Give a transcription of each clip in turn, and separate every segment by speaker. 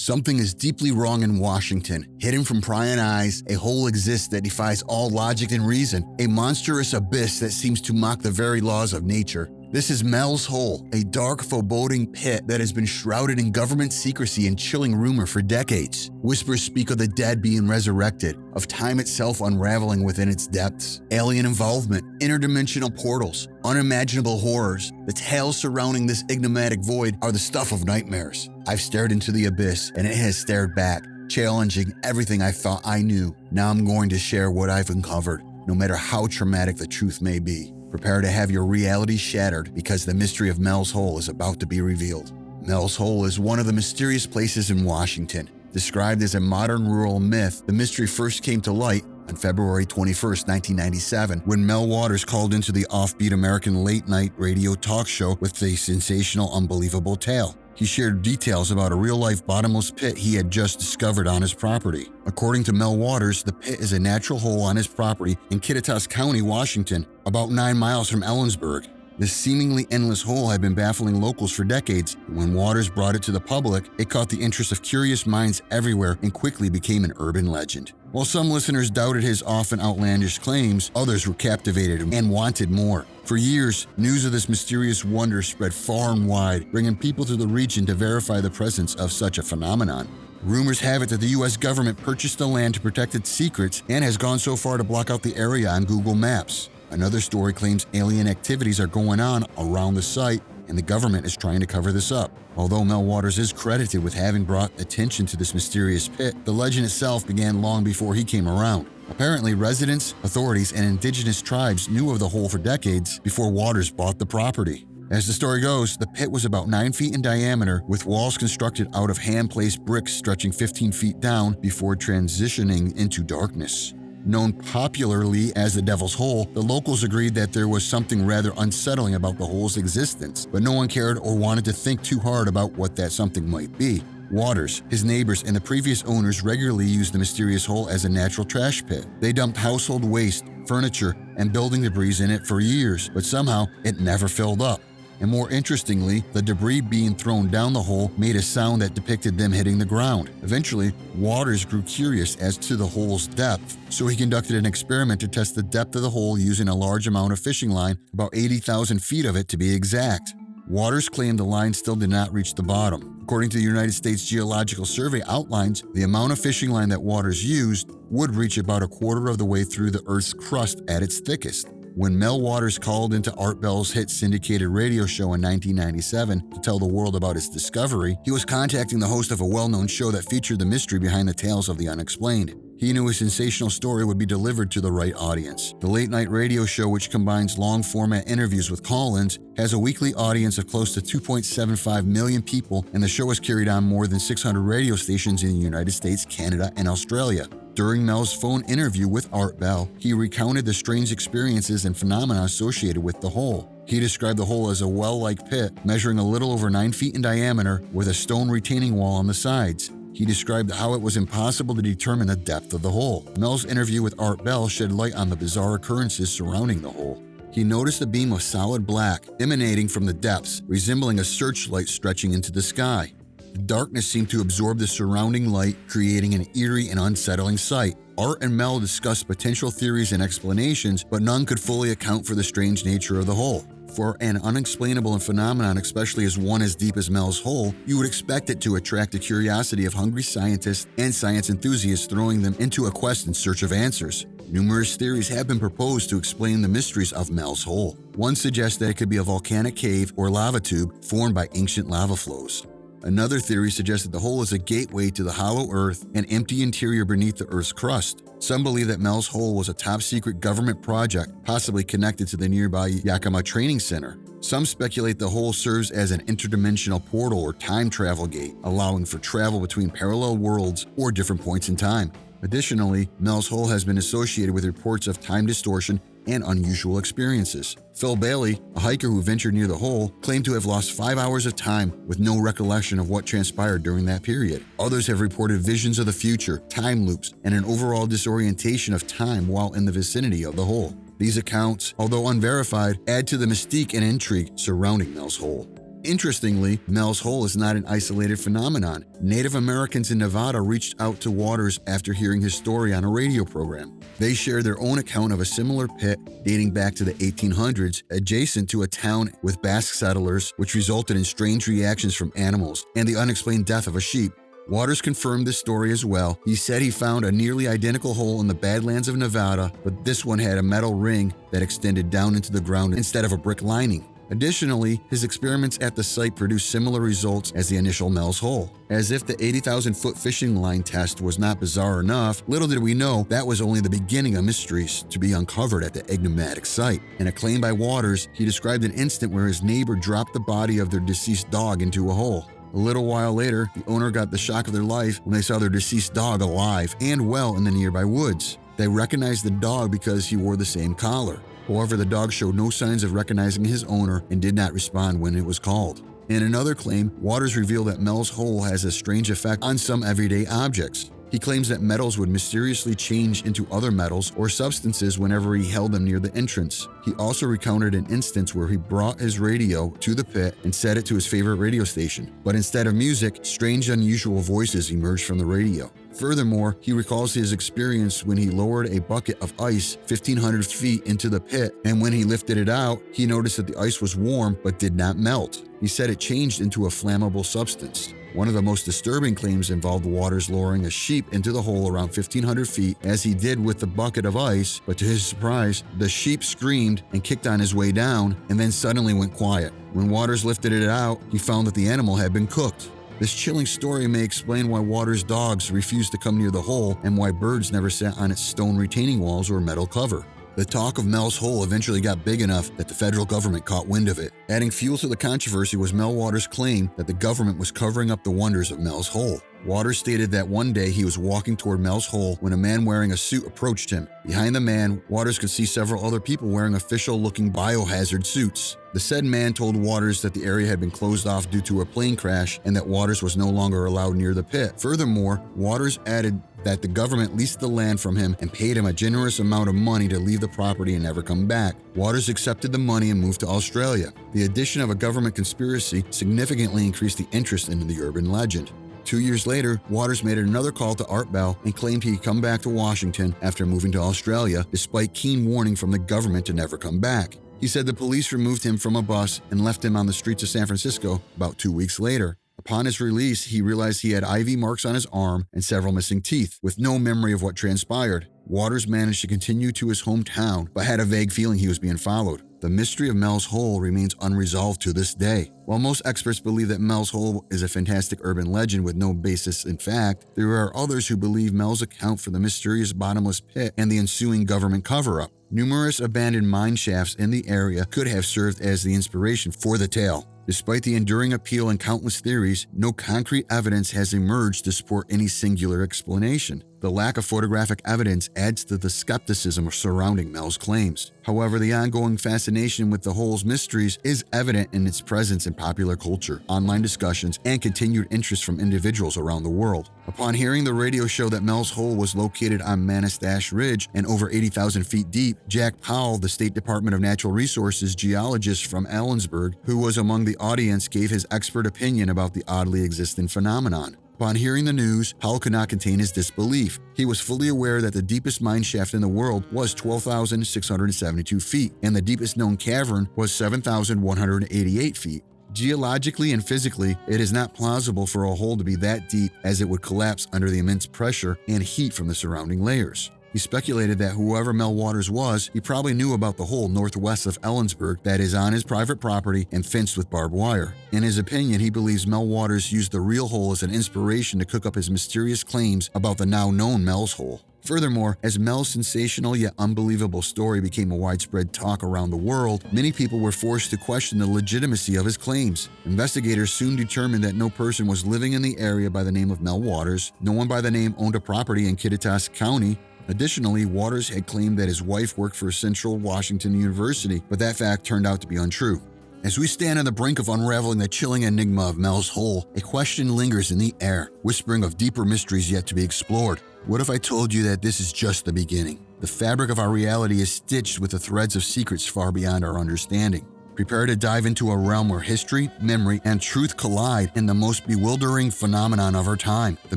Speaker 1: Something is deeply wrong in Washington. Hidden from prying eyes, a hole exists that defies all logic and reason, a monstrous abyss that seems to mock the very laws of nature. This is Mel's Hole, a dark, foreboding pit that has been shrouded in government secrecy and chilling rumor for decades. Whispers speak of the dead being resurrected, of time itself unraveling within its depths. Alien involvement, interdimensional portals, unimaginable horrors. The tales surrounding this enigmatic void are the stuff of nightmares. I've stared into the abyss, and it has stared back, challenging everything I thought I knew. Now I'm going to share what I've uncovered, no matter how traumatic the truth may be. Prepare to have your reality shattered because the mystery of Mel's Hole is about to be revealed. Mel's Hole is one of the mysterious places in Washington. Described as a modern rural myth, the mystery first came to light on February 21, 1997, when Mel Waters called into the offbeat American late-night radio talk show with a sensational, unbelievable tale. He shared details about a real-life bottomless pit he had just discovered on his property. According to Mel Waters, the pit is a natural hole on his property in Kittitas County, Washington, about 9 miles from Ellensburg. This seemingly endless hole had been baffling locals for decades, and when Waters brought it to the public, it caught the interest of curious minds everywhere and quickly became an urban legend. While some listeners doubted his often outlandish claims, others were captivated and wanted more. For years, news of this mysterious wonder spread far and wide, bringing people to the region to verify the presence of such a phenomenon. Rumors have it that the U.S. government purchased the land to protect its secrets and has gone so far to block out the area on Google Maps. Another story claims alien activities are going on around the site, and the government is trying to cover this up. Although Mel Waters is credited with having brought attention to this mysterious pit, the legend itself began long before he came around. Apparently, residents, authorities, and indigenous tribes knew of the hole for decades before Waters bought the property. As the story goes, the pit was about 9 feet in diameter, with walls constructed out of hand-placed bricks stretching 15 feet down before transitioning into darkness. Known popularly as the Devil's Hole, the locals agreed that there was something rather unsettling about the hole's existence, but no one cared or wanted to think too hard about what that something might be. Waters, his neighbors, and the previous owners regularly used the mysterious hole as a natural trash pit. They dumped household waste, furniture, and building debris in it for years, but somehow it never filled up. And more interestingly, the debris being thrown down the hole made a sound that depicted them hitting the ground. Eventually, Waters grew curious as to the hole's depth, so he conducted an experiment to test the depth of the hole using a large amount of fishing line, about 80,000 feet of it to be exact. Waters claimed the line still did not reach the bottom. According to the United States Geological Survey outlines, the amount of fishing line that Waters used would reach about a quarter of the way through the Earth's crust at its thickest. When Mel Waters called into Art Bell's hit syndicated radio show in 1997 to tell the world about his discovery, he was contacting the host of a well-known show that featured the mystery behind the tales of the unexplained. He knew a sensational story would be delivered to the right audience. The late-night radio show, which combines long-format interviews with call-ins, has a weekly audience of close to 2.75 million people, and the show is carried on more than 600 radio stations in the United States, Canada, and Australia. During Mel's phone interview with Art Bell, he recounted the strange experiences and phenomena associated with the hole. He described the hole as a well-like pit, measuring a little over 9 feet in diameter, with a stone retaining wall on the sides. He described how it was impossible to determine the depth of the hole. Mel's interview with Art Bell shed light on the bizarre occurrences surrounding the hole. He noticed a beam of solid black emanating from the depths, resembling a searchlight stretching into the sky. The darkness seemed to absorb the surrounding light, creating an eerie and unsettling sight. Art and Mel discussed potential theories and explanations, but none could fully account for the strange nature of the hole. For an unexplainable phenomenon, especially as one as deep as Mel's Hole, you would expect it to attract the curiosity of hungry scientists and science enthusiasts, throwing them into a quest in search of answers. Numerous theories have been proposed to explain the mysteries of Mel's Hole. One suggests that it could be a volcanic cave or lava tube formed by ancient lava flows. Another theory suggests that the hole is a gateway to the hollow earth and empty interior beneath the Earth's crust. Some believe that Mel's Hole was a top-secret government project, possibly connected to the nearby Yakima Training Center. Some speculate the hole serves as an interdimensional portal or time travel gate, allowing for travel between parallel worlds or different points in time. Additionally, Mel's Hole has been associated with reports of time distortion and unusual experiences. Phil Bailey, a hiker who ventured near the hole, claimed to have lost 5 hours of time with no recollection of what transpired during that period. Others have reported visions of the future, time loops, and an overall disorientation of time while in the vicinity of the hole. These accounts, although unverified, add to the mystique and intrigue surrounding Mel's Hole. Interestingly, Mel's Hole is not an isolated phenomenon. Native Americans in Nevada reached out to Waters after hearing his story on a radio program. They shared their own account of a similar pit dating back to the 1800s, adjacent to a town with Basque settlers, which resulted in strange reactions from animals and the unexplained death of a sheep. Waters confirmed this story as well. He said he found a nearly identical hole in the Badlands of Nevada, but this one had a metal ring that extended down into the ground instead of a brick lining. Additionally, his experiments at the site produced similar results as the initial Mel's Hole. As if the 80,000-foot fishing line test was not bizarre enough, little did we know that was only the beginning of mysteries to be uncovered at the enigmatic site. In a claim by Waters, he described an instant where his neighbor dropped the body of their deceased dog into a hole. A little while later, the owner got the shock of their life when they saw their deceased dog alive and well in the nearby woods. They recognized the dog because he wore the same collar. However, the dog showed no signs of recognizing his owner and did not respond when it was called. In another claim, Waters revealed that Mel's Hole has a strange effect on some everyday objects. He claims that metals would mysteriously change into other metals or substances whenever he held them near the entrance. He also recounted an instance where he brought his radio to the pit and set it to his favorite radio station. But instead of music, strange, unusual voices emerged from the radio. Furthermore, he recalls his experience when he lowered a bucket of ice 1,500 feet into the pit, and when he lifted it out, he noticed that the ice was warm but did not melt. He said it changed into a flammable substance. One of the most disturbing claims involved Waters lowering a sheep into the hole around 1,500 feet, as he did with the bucket of ice, but to his surprise, the sheep screamed and kicked on his way down, and then suddenly went quiet. When Waters lifted it out, he found that the animal had been cooked. This chilling story may explain why Waters' dogs refused to come near the hole and why birds never sat on its stone retaining walls or metal cover. The talk of Mel's Hole eventually got big enough that the federal government caught wind of it. Adding fuel to the controversy was Mel Waters' claim that the government was covering up the wonders of Mel's Hole. Waters stated that one day he was walking toward Mel's Hole when a man wearing a suit approached him. Behind the man, Waters could see several other people wearing official-looking biohazard suits. The said man told Waters that the area had been closed off due to a plane crash and that Waters was no longer allowed near the pit. Furthermore, Waters added that the government leased the land from him and paid him a generous amount of money to leave the property and never come back. Waters accepted the money and moved to Australia. The addition of a government conspiracy significantly increased the interest in the urban legend. 2 years later, Waters made another call to Art Bell and claimed he'd come back to Washington after moving to Australia, despite keen warning from the government to never come back. He said the police removed him from a bus and left him on the streets of San Francisco about 2 weeks later. Upon his release, he realized he had IV marks on his arm and several missing teeth, with no memory of what transpired. Waters managed to continue to his hometown, but had a vague feeling he was being followed. The mystery of Mel's Hole remains unresolved to this day. While most experts believe that Mel's Hole is a fantastic urban legend with no basis in fact, there are others who believe Mel's account for the mysterious bottomless pit and the ensuing government cover-up. Numerous abandoned mine shafts in the area could have served as the inspiration for the tale. Despite the enduring appeal and countless theories, no concrete evidence has emerged to support any singular explanation. The lack of photographic evidence adds to the skepticism surrounding Mel's claims. However, the ongoing fascination with the hole's mysteries is evident in its presence in popular culture, online discussions, and continued interest from individuals around the world. Upon hearing the radio show that Mel's Hole was located on Manistash Ridge and over 80,000 feet deep, Jack Powell, the State Department of Natural Resources geologist from Ellensburg, who was among the audience, gave his expert opinion about the oddly existent phenomenon. Upon hearing the news, Powell could not contain his disbelief. He was fully aware that the deepest mine shaft in the world was 12,672 feet, and the deepest known cavern was 7,188 feet. Geologically and physically, it is not plausible for a hole to be that deep, as it would collapse under the immense pressure and heat from the surrounding layers. He speculated that whoever Mel Waters was, he probably knew about the hole northwest of Ellensburg that is on his private property and fenced with barbed wire. In his opinion, he believes Mel Waters used the real hole as an inspiration to cook up his mysterious claims about the now known Mel's Hole. Furthermore, as Mel's sensational yet unbelievable story became a widespread talk around the world, many people were forced to question the legitimacy of his claims. Investigators soon determined that no person was living in the area by the name of Mel Waters, no one by the name owned a property in Kittitas County. Additionally, Waters had claimed that his wife worked for Central Washington University, but that fact turned out to be untrue. As we stand on the brink of unraveling the chilling enigma of Mel's Hole, a question lingers in the air, whispering of deeper mysteries yet to be explored. What if I told you that this is just the beginning? The fabric of our reality is stitched with the threads of secrets far beyond our understanding. Prepare to dive into a realm where history, memory, and truth collide in the most bewildering phenomenon of our time, the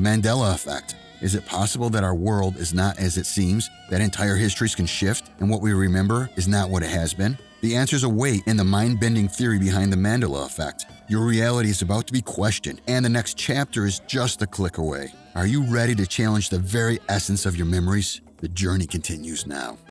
Speaker 1: Mandela Effect. Is it possible that our world is not as it seems, that entire histories can shift, and what we remember is not what it has been? The answers await in the mind-bending theory behind the Mandela Effect. Your reality is about to be questioned, and the next chapter is just a click away. Are you ready to challenge the very essence of your memories? The journey continues now.